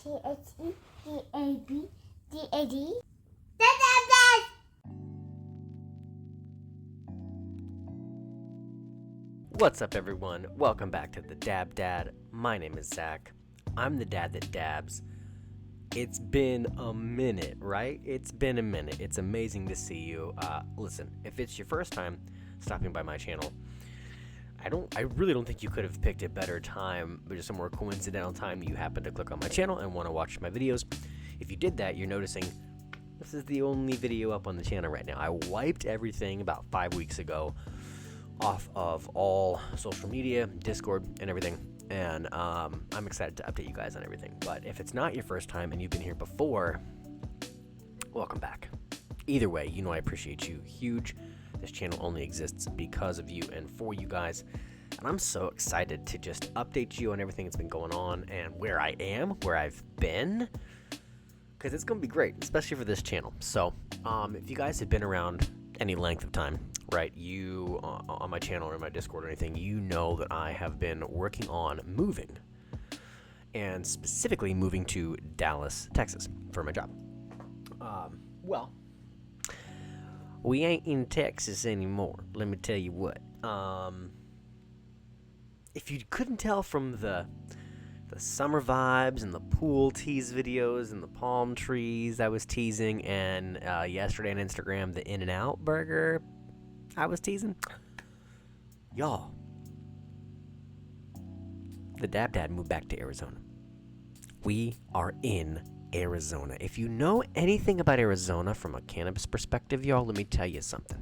THEDABDAD. What's up, everyone? Welcome back to the Dab Dad. My name is Zach. I'm the dad that dabs. It's been a minute, right? It's been a minute. It's amazing to see you. Listen, if it's your first time stopping by my channel, I really don't think you could have picked a better time, but just a more coincidental time you happen to click on my channel and want to watch my videos. If you did that, you're noticing this is the only video up on the channel right now. I wiped everything about 5 weeks ago off of all social media, Discord, and everything. And I'm excited to update you guys on everything. But if it's not your first time and you've been here before, welcome back. Either way, you know I appreciate you huge. This channel only exists because of you and for you guys. And I'm so excited to just update you on everything that's been going on and where I am, where I've been. Because it's going to be great, especially for this channel. So if you guys have been around any length of time, right, you on my channel or my Discord or anything, you know that I have been working on moving, and specifically moving to Dallas, Texas for my job. Well, we ain't in Texas anymore, let me tell you what. If you couldn't tell from the summer vibes and the pool tease videos and the palm trees I was teasing, and yesterday on Instagram, the In-N-Out burger I was teasing, y'all, the Dab Dad moved back to Arizona. We are in Arizona. If you know anything about Arizona from a cannabis perspective, y'all, let me tell you something.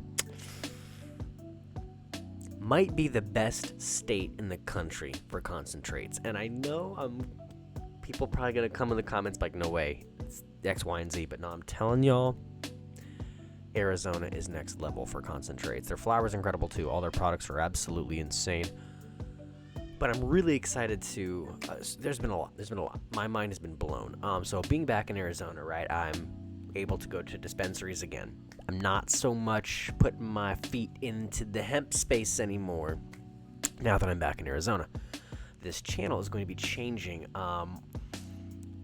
Might be the best state in the country for concentrates. And I know people probably going to come in the comments like, no way, it's X, Y, and Z. But no, I'm telling y'all, Arizona is next level for concentrates. Their flower is incredible too. All their products are absolutely insane. But I'm really excited to, there's been a lot. My mind has been blown. So being back in Arizona, right, I'm able to go to dispensaries again. I'm not so much putting my feet into the hemp space anymore now that I'm back in Arizona. This channel is going to be changing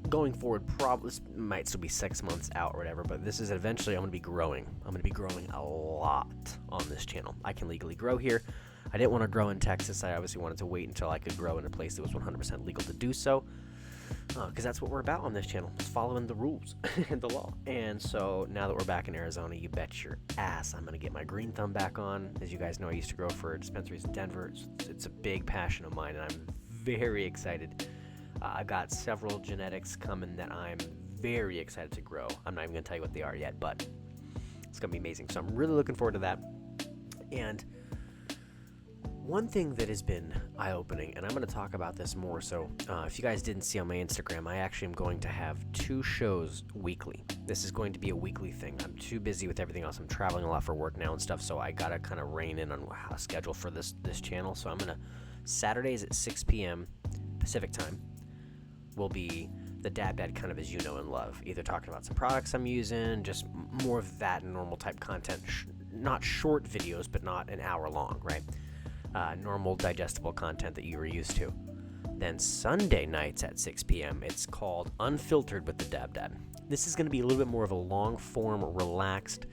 going forward. Probably this might still be 6 months out or whatever, but this is eventually I'm going to be growing. I'm going to be growing a lot on this channel. I can legally grow here. I didn't want to grow in Texas. I obviously wanted to wait until I could grow in a place that was 100% legal to do so. Because that's what we're about on this channel, is following the rules and the law. And so now that we're back in Arizona, you bet your ass I'm going to get my green thumb back on. As you guys know, I used to grow for dispensaries in Denver. It's a big passion of mine, and I'm very excited. I've got several genetics coming that I'm very excited to grow. I'm not even going to tell you what they are yet, but it's going to be amazing. So I'm really looking forward to that. And one thing that has been eye-opening, and I'm going to talk about this more, so if you guys didn't see on my Instagram, I actually am going to have 2 shows weekly. This is going to be a weekly thing. I'm too busy with everything else. I'm traveling a lot for work now and stuff, so I got to kind of rein in on how to schedule for this channel. So I'm going to, Saturdays at 6 p.m. Pacific time will be the Dab Dad kind of as you know and love. Either talking about some products I'm using, just more of that normal type content. Not short videos, but not an hour long, right? Normal digestible content that you were used to. Then Sunday nights at 6 p.m. it's called Unfiltered with the Dab Dad. This is going to be a little bit more of a long form, relaxed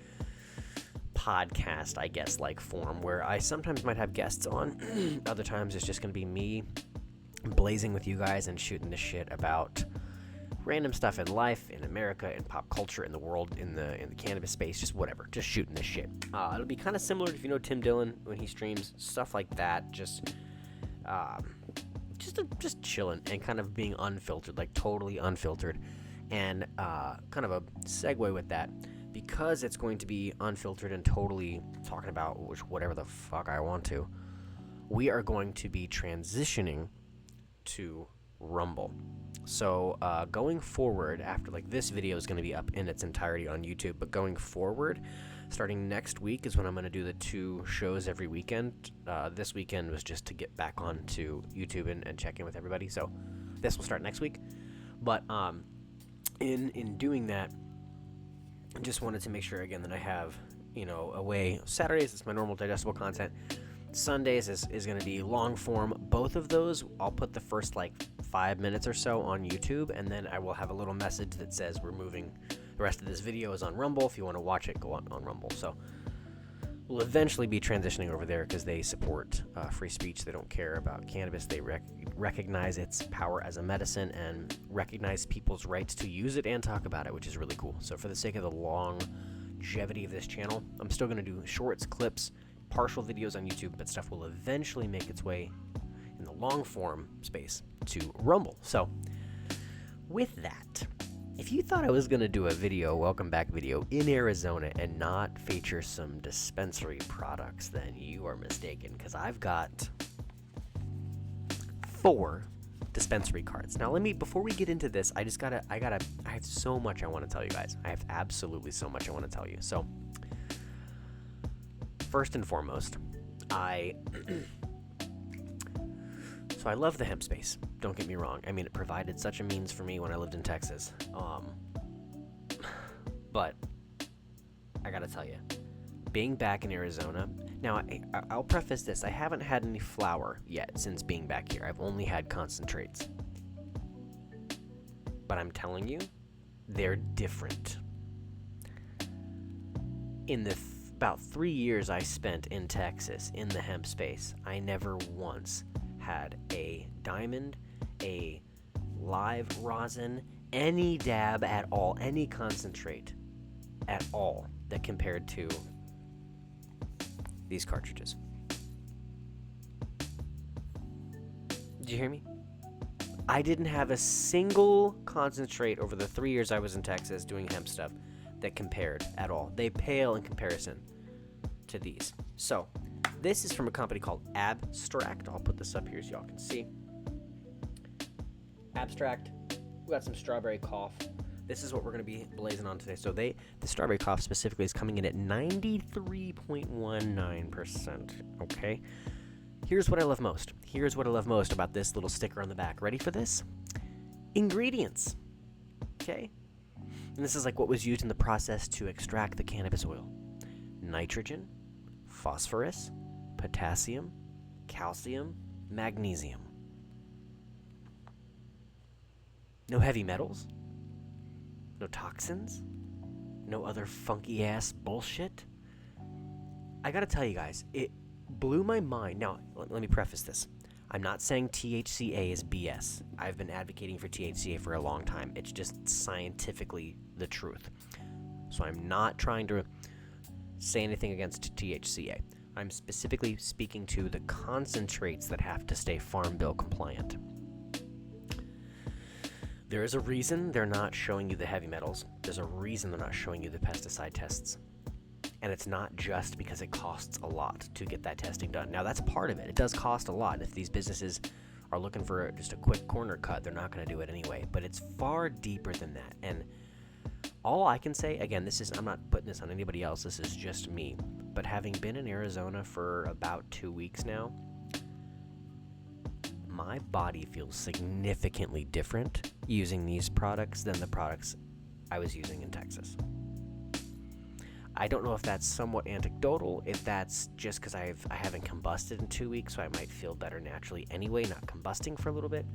podcast, I guess, like form, where I sometimes might have guests on. Other times it's just going to be me blazing with you guys and shooting the shit about random stuff in life, in America, in pop culture, in the world, in the cannabis space, just whatever, just shooting this shit. It'll be kind of similar if you know Tim Dillon when he streams, stuff like that, just chilling and kind of being unfiltered, like totally unfiltered. And kind of a segue with that, because it's going to be unfiltered and totally talking about whatever the fuck I want to, we are going to be transitioning to Rumble. So going forward, after like this video is going to be up in its entirety on YouTube, but going forward, starting next week is when I'm going to do the 2 shows every weekend. This weekend was just to get back onto YouTube and check in with everybody. So this will start next week. But in doing that, I just wanted to make sure again that I have, a way. Saturdays is my normal digestible content. Sundays is going to be long form. Both of those, I'll put the first like 5 minutes or so on YouTube, and then I will have a little message that says we're moving. The rest of this video is on Rumble. If you want to watch it, go on Rumble. So we'll eventually be transitioning over there because they support free speech. They don't care about cannabis. They recognize its power as a medicine and recognize people's rights to use it and talk about it, which is really cool. So for the sake of the longevity of this channel, I'm still going to do shorts, clips, partial videos on YouTube, but stuff will eventually make its way in the long form space to Rumble. So with that, if you thought I was going to do a welcome back video in Arizona and not feature some dispensary products, then you are mistaken, because I've got 4 dispensary cards. Now before we get into this, I have so much I want to tell you guys. I have absolutely so much I want to tell you. So first and foremost, I love the hemp space. Don't get me wrong. I mean, it provided such a means for me when I lived in Texas. But I gotta tell you, being back in Arizona, now I'll preface this. I haven't had any flower yet since being back here. I've only had concentrates. But I'm telling you, they're different. In the about 3 years I spent in Texas in the hemp space, I never once had a diamond, a live rosin, any dab at all, any concentrate at all that compared to these cartridges. Did you hear me? I didn't have a single concentrate over the 3 years I was in Texas doing hemp stuff that compared at all. They pale in comparison to these. So this is from a company called Abstract. I'll put this up here so y'all can see. Abstract. We got some strawberry cough. This is what we're going to be blazing on today. So the strawberry cough specifically is coming in at 93.19%. Okay. Here's what I love most. Here's what I love most about this little sticker on the back. Ready for this? Ingredients. Okay. And this is like what was used in the process to extract the cannabis oil. Nitrogen, phosphorus, potassium, calcium, magnesium. No heavy metals. No toxins. No other funky ass bullshit. I gotta tell you guys, it blew my mind. Now, let me preface this. I'm not saying THCA is BS. I've been advocating for THCA for a long time. It's just scientifically the truth. So I'm not trying to say anything against THCA. I'm specifically speaking to the concentrates that have to stay Farm Bill compliant. There is a reason they're not showing you the heavy metals. There's a reason they're not showing you the pesticide tests. And it's not just because it costs a lot to get that testing done. Now, that's part of it. It does cost a lot. If these businesses are looking for just a quick corner cut, they're not going to do it anyway. But it's far deeper than that. And all I can say, again, I'm not putting this on anybody else. This is just me. But having been in Arizona for about 2 weeks now, my body feels significantly different using these products than the products I was using in Texas. I don't know if that's somewhat anecdotal, if that's just because I haven't combusted in 2 weeks, so I might feel better naturally anyway, not combusting for a little bit.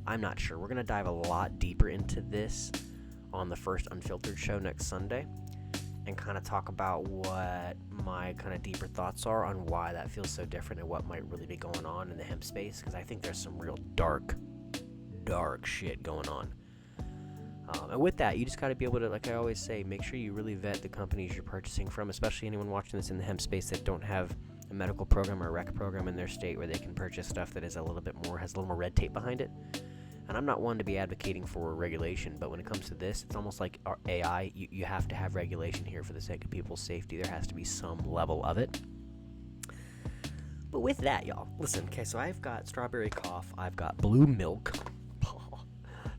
I'm not sure. We're going to dive a lot deeper into this on the first Unfiltered show next Sunday and kind of talk about what my kind of deeper thoughts are on why that feels so different and what might really be going on in the hemp space, because I think there's some real dark shit going on. And with that, you just got to be able to, like I always say, make sure you really vet the companies you're purchasing from, especially anyone watching this in the hemp space that don't have a medical program or a rec program in their state where they can purchase stuff that is has a little more red tape behind it. And I'm not one to be advocating for regulation, but when it comes to this, it's almost like our AI. You have to have regulation here for the sake of people's safety. There has to be some level of it. But with that, y'all, listen, okay, so I've got strawberry cough, I've got blue milk,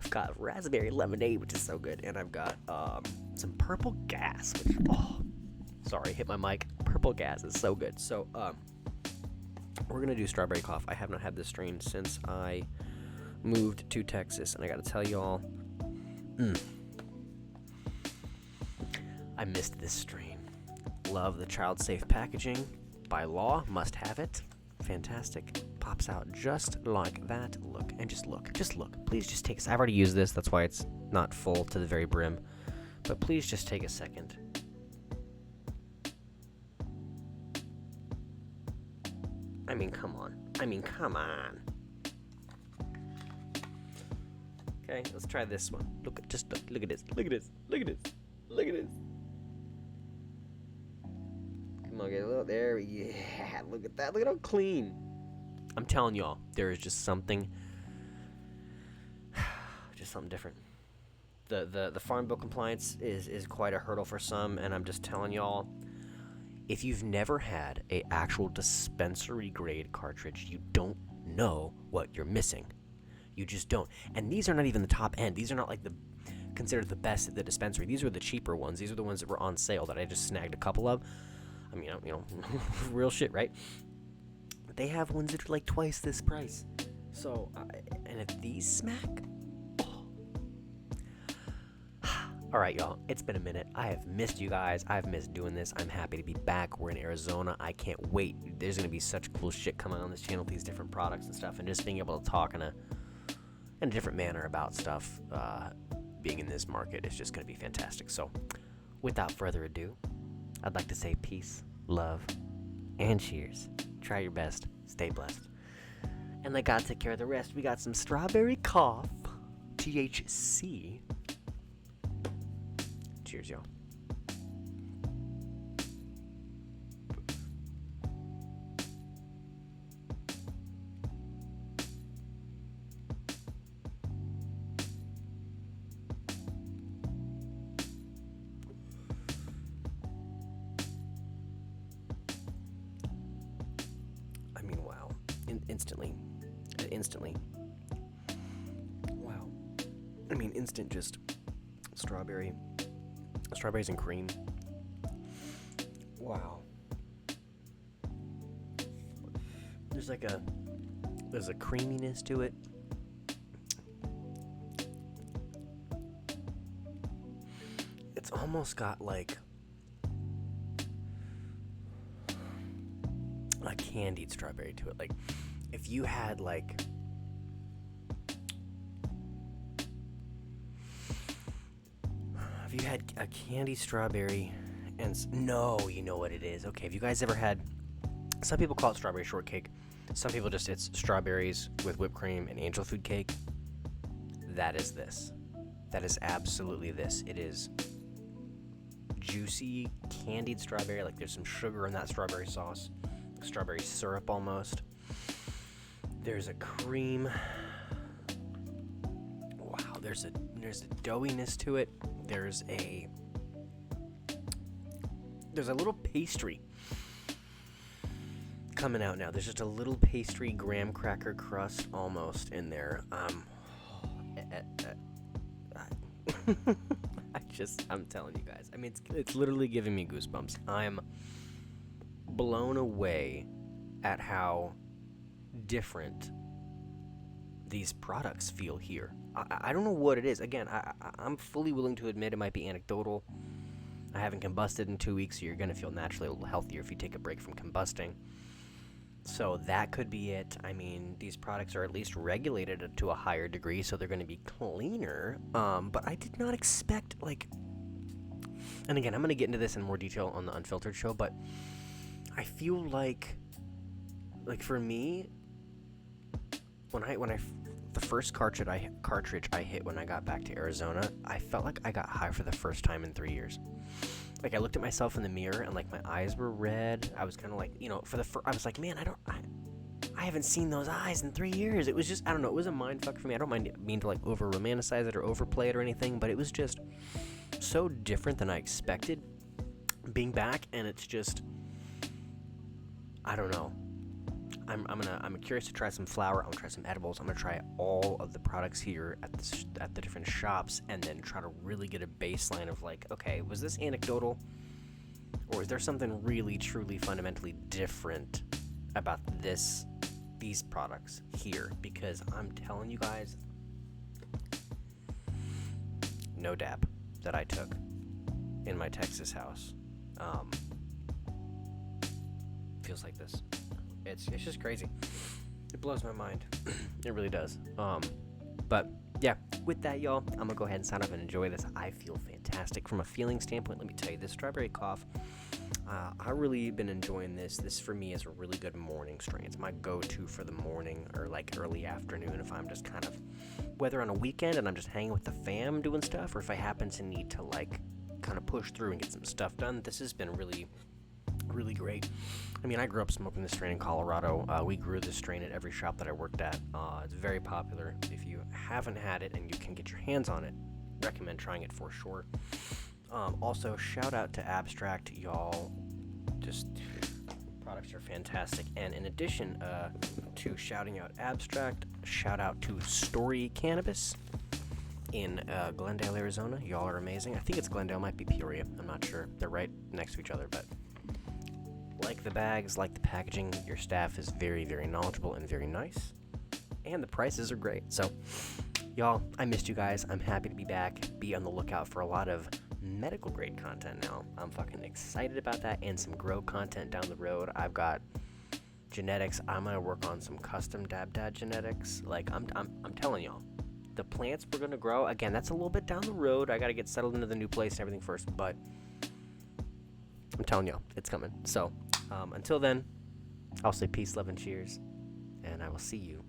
I've got raspberry lemonade, which is so good, and I've got some purple gas, which, sorry, hit my mic. Purple gas is so good. So, we're going to do strawberry cough. I have not had this strain since I moved to Texas, and I gotta tell y'all, I missed this strain. Love the child safe packaging. By law, must have it. Fantastic. pops out just like that. Look, and just look. Please just take a I've already used this, that's why it's not full to the very brim. But please just take a second. I mean, come on. Okay, let's try this one. Look at this. Look at this. Come on, get a little there. Yeah, look at that. Look at how clean. I'm telling y'all, there is just something different. The farm bill compliance is quite a hurdle for some, and I'm just telling y'all, if you've never had a actual dispensary grade cartridge, you don't know what you're missing. You just don't. And these are not even the top end. These are not like considered the best at the dispensary. These are the cheaper ones. These are the ones that were on sale that I just snagged a couple of. I mean, you know, real shit, right? They have ones that are like twice this price. So, and if these smack, all right, y'all, it's been a minute. I have missed you guys. I've missed doing this. I'm happy to be back. We're in Arizona. I can't wait. There's going to be such cool shit coming on this channel, these different products and stuff, and just being able to talk in a different manner about stuff, being in this market is just going to be fantastic. So, without further ado, I'd like to say peace, love, and cheers. Try your best. Stay blessed. And let God take care of the rest. We got some strawberry cough, THC. Cheers, y'all. I mean, wow. Instantly. Wow. I mean, instant just strawberries and cream. Wow. There's a creaminess to it. It's almost got like a candied strawberry to it. Like if you had like a candy strawberry and you know what it is. Okay, have you guys ever had, some people call it strawberry shortcake, some people just, it's strawberries with whipped cream and angel food cake. That is this. That is absolutely this. It is juicy candied strawberry, like there's some sugar in that strawberry sauce, strawberry syrup almost. There's a cream. Wow, there's a doughiness to it. There's a little pastry coming out now. There's just a little pastry graham cracker crust almost in there. I'm telling you guys. I mean, it's literally giving me goosebumps. I'm blown away at how different these products feel here. I don't know what it is. Again, I'm fully willing to admit it might be anecdotal. I haven't combusted in 2 weeks, so you're going to feel naturally a little healthier if you take a break from combusting. So that could be it. I mean, these products are at least regulated to a higher degree, so they're going to be cleaner. But I did not expect, like... And again, I'm going to get into this in more detail on the Unfiltered show, but I feel like for me, the first cartridge I hit when I got back to Arizona, I felt like I got high for the first time in 3 years. Like I looked at myself in the mirror and like my eyes were red. I was kind of like, I was like, man, I haven't seen those eyes in 3 years. It was just, I don't know, it was a mind fuck for me. I don't mean to like over romanticize it or overplay it or anything, but it was just so different than I expected being back, and it's just, I don't know. I'm curious to try some flour. I'm gonna try some edibles. I'm gonna try all of the products here at the different shops, and then try to really get a baseline of like, okay, was this anecdotal, or is there something really, truly, fundamentally different about these products here? Because I'm telling you guys, no dab that I took in my Texas house feels like this. It's just crazy. It blows my mind. It really does. But yeah, with that, y'all, I'm gonna go ahead and sign off and enjoy this. I feel fantastic from a feeling standpoint. Let me tell you, this strawberry cough, I really been enjoying this. This for me is a really good morning strain. It's my go-to for the morning or like early afternoon if I'm just kind of, whether on a weekend and I'm just hanging with the fam doing stuff, or if I happen to need to like kind of push through and get some stuff done. This has been really great. I mean, I grew up smoking this strain in Colorado. We grew this strain at every shop that I worked at. It's very popular. If you haven't had it and you can get your hands on it, recommend trying it for sure. Also, shout out to Abstract, y'all. Just products are fantastic. And in addition to shouting out Abstract, shout out to Story Cannabis in Glendale, Arizona. Y'all are amazing. I think it's Glendale, might be Peoria. I'm not sure. They're right next to each other, but like the bags, like the packaging, your staff is very, very knowledgeable and very nice. And the prices are great. So, y'all, I missed you guys. I'm happy to be back. Be on the lookout for a lot of medical grade content now. I'm fucking excited about that, and some grow content down the road. I've got genetics. I'm gonna work on some custom dad genetics. Like I'm telling y'all, the plants we're gonna grow, again, that's a little bit down the road. I gotta get settled into the new place and everything first, but I'm telling y'all, it's coming. So until then, I'll say peace, love, and cheers, and I will see you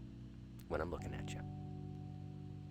when I'm looking at you.